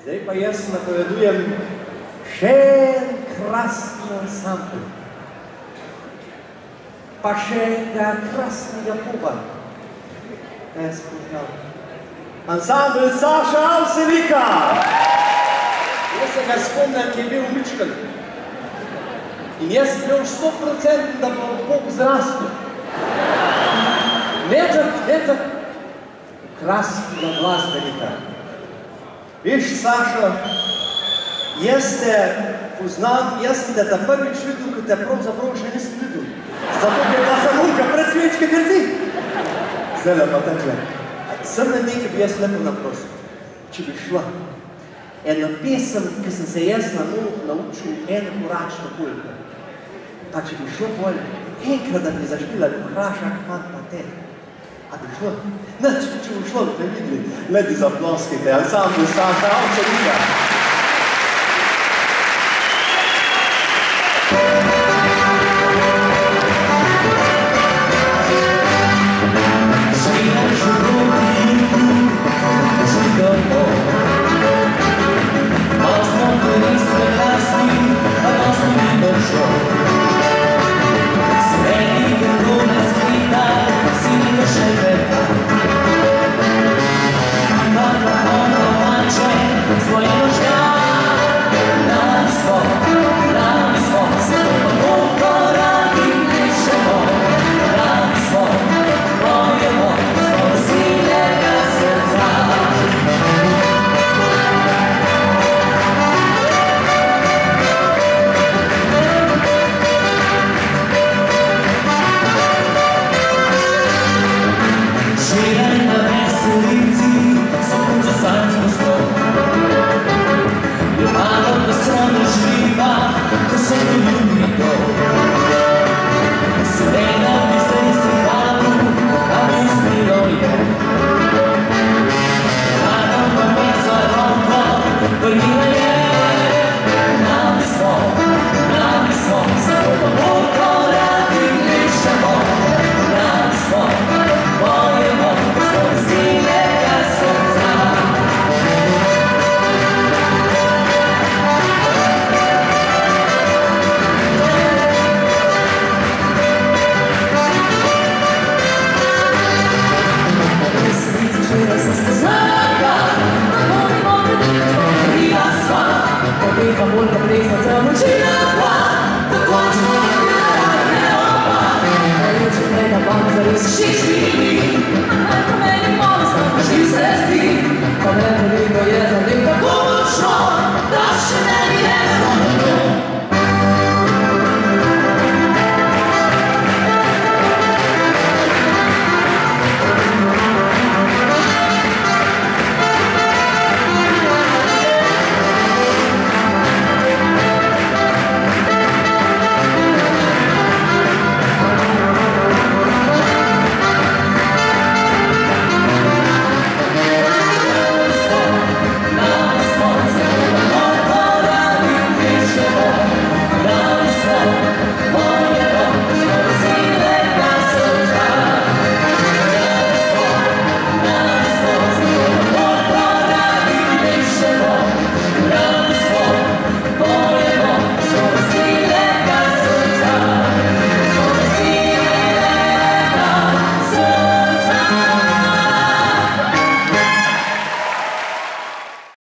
Zdaj pa jaz napovedujem še en krasni ansambl. Pa še enega krasnega poba. Kaj je spoznal? Ansambl Saša Avsenika! Jaz se ga spomnim, ki je bil umičkan. In jaz sem bil 100%, da bo pop zrastil. Ne tak krasnega glasbenika. Veš, Saša, jaz te poznam, jaz sem te prvič videl, ko te pravzaprav še nisem videl. Zato bi je bila samunka pred svečke grdi. Zdaj pa takle. Sem na nekaj bi jaz lepo naprosil. Če bi šla eno pesem, ki sem se jaz naučil eno koračno polko. Pa če bi šlo bolj, enkrat, da bi zašpila Krašak, man pa te. A bi šlo? Ne, če bi šlo, bi te videli. Ledi zaploskite, ansambl Saša Avsenika. Come ne vedo je za nekako močno, da še ne